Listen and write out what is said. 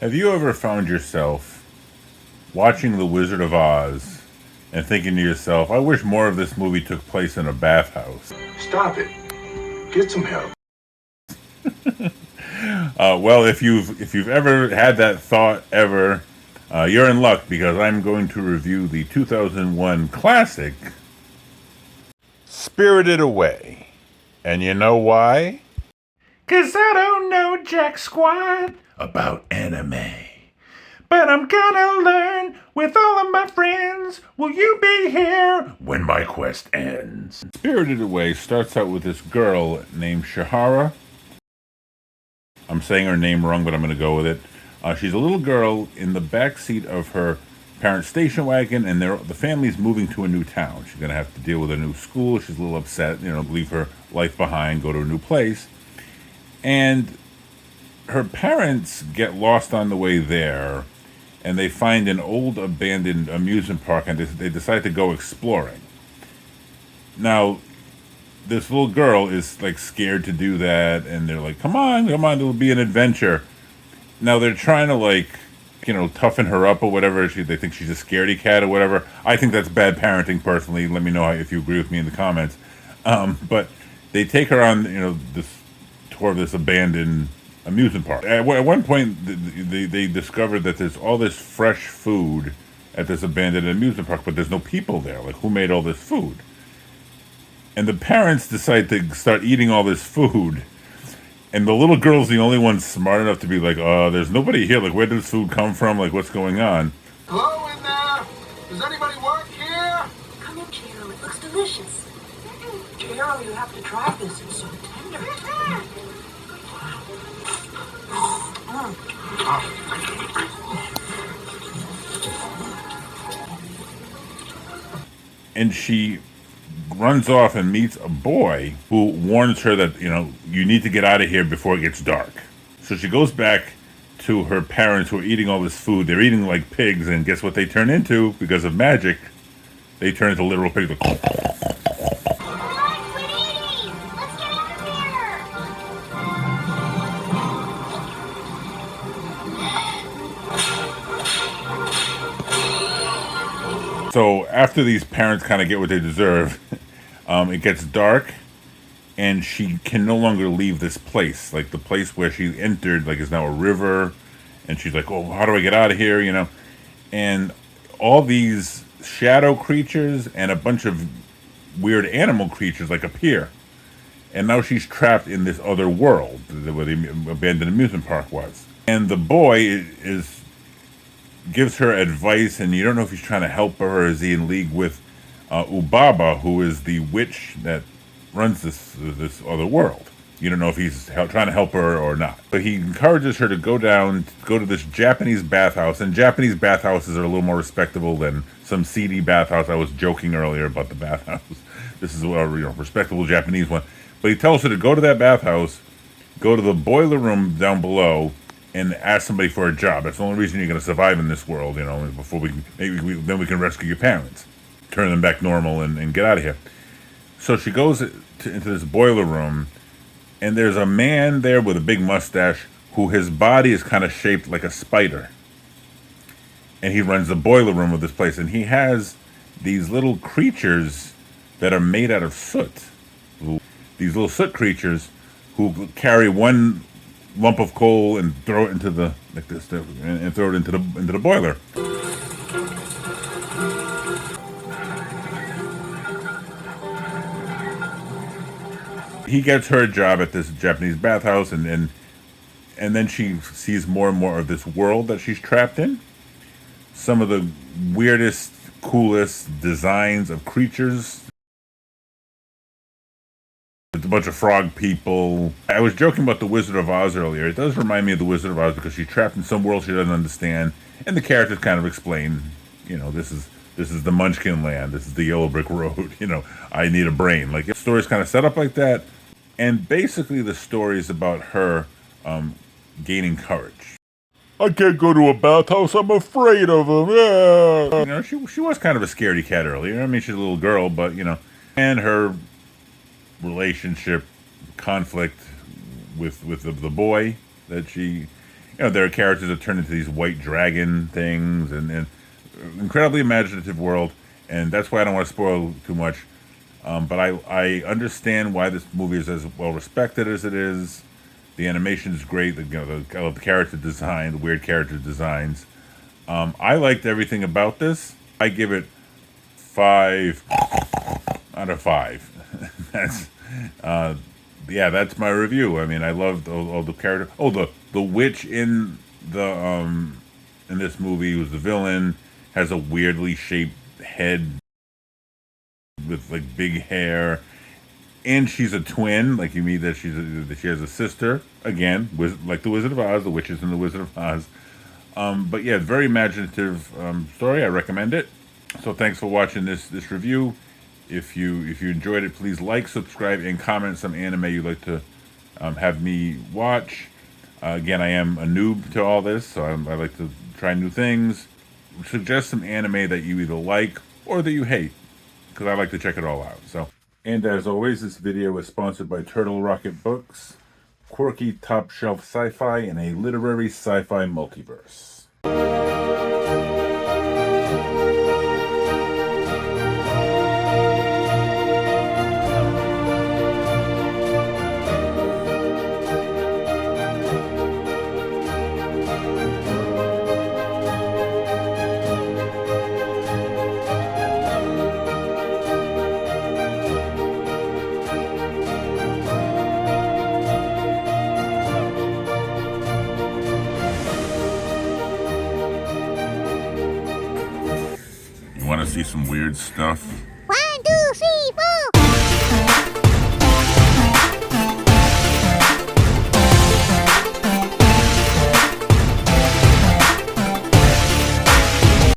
Have you ever found yourself watching The Wizard of Oz and thinking to yourself, I wish more of this movie took place in a bathhouse? Stop it. Get some help. Well, if you've ever had that thought ever, you're in luck because I'm going to review the 2001 classic Spirited Away. And you know why? 'Cause I don't know jack squat about anime. But I'm gonna learn with all of my friends. Will you be here when my quest ends? Spirited Away starts out with this girl named Shahara. I'm saying her name wrong, but I'm going to go with it. She's a little girl in the back seat of her parents' station wagon, and the family's moving to a new town. She's going to have to deal with a new school. She's a little upset, leave her life behind, go to a new place. And her parents get lost on the way there, and they find an old abandoned amusement park, and they decide to go exploring. Now, this little girl is like scared to do that, and they're like, come on, it'll be an adventure. Now they're trying to toughen her up or whatever. They think she's a scaredy cat or whatever. I think that's bad parenting personally. Let me know if you agree with me in the comments. But they take her on this tour of this abandoned amusement park. At one point they discovered that there's all this fresh food at this abandoned amusement park, but there's no people there. Like, who made all this food? And the parents decide to start eating all this food. And the little girl's the only one smart enough to be like, there's nobody here. Like, where did this food come from? Like, what's going on? Hello in there? Does anybody work here? Come in, Chiro. It looks delicious. Chiro, you have to try this. It's so tender. And she runs off and meets a boy who warns her that, you need to get out of here before it gets dark. So she goes back to her parents who are eating all this food. They're eating like pigs, and guess what they turn into? Because of magic, they turn into literal pigs. So after these parents kind of get what they deserve, it gets dark, and she can no longer leave this place. Like, the place where she entered, like, is now a river, and she's like, oh, how do I get out of here, And all these shadow creatures and a bunch of weird animal creatures, like, appear. And now she's trapped in this other world, where the abandoned amusement park was. And the boy gives her advice, and you don't know if he's trying to help her or is he in league with Ubaba, who is the witch that runs this other world. You don't know if he's trying to help her or not. But he encourages her to go to this Japanese bathhouse, and Japanese bathhouses are a little more respectable than some seedy bathhouse. I was joking earlier about the bathhouse. This is a respectable Japanese one. But he tells her to go to that bathhouse, go to the boiler room down below, and ask somebody for a job. That's the only reason you're going to survive in this world, before then we can rescue your parents, turn them back normal, and get out of here. So she goes into this boiler room, and there's a man there with a big mustache who his body is kind of shaped like a spider. And he runs the boiler room of this place, and he has these little creatures that are made out of soot. These little soot creatures who carry one lump of coal and throw it into and throw it into the boiler. He gets her a job at this Japanese bathhouse, and then she sees more and more of this world that she's trapped in. Some of the weirdest, coolest designs of creatures. It's a bunch of frog people. I was joking about the Wizard of Oz earlier. It does remind me of the Wizard of Oz because she's trapped in some world she doesn't understand, and the characters kind of explain, this is the Munchkin land. This is the Yellow Brick Road. I need a brain. Like, the story's kind of set up like that, and basically the story is about her gaining courage. I can't go to a bathhouse. I'm afraid of them. Yeah. She was kind of a scaredy cat earlier. I mean, she's a little girl, but and her relationship conflict with the boy that she there are characters that turn into these white dragon things, and incredibly imaginative world. And that's why I don't want to spoil too much. But I understand why this movie is as well respected as it is. The animation is great. I love the character design, the weird character designs. I liked everything about this. I give it 5 out of 5. That's yeah, that's my review. I mean, I loved all the character. Oh, the witch in this movie, who's the villain, has a weirdly shaped head with like big hair, and she's a twin. Like you meet that she has a sister again, like the Wizard of Oz, the witches in the Wizard of Oz. But yeah, very imaginative story. I recommend it. So thanks for watching this review. If you enjoyed it, please like, subscribe, and comment some anime you'd like to have me watch. Again, I am a noob to all this, so I like to try new things. Suggest some anime that you either like or that you hate, because I like to check it all out. So, and as always, this video is sponsored by Turtle Rocket Books, quirky top shelf sci-fi in a literary sci-fi multiverse. Want to see some weird stuff?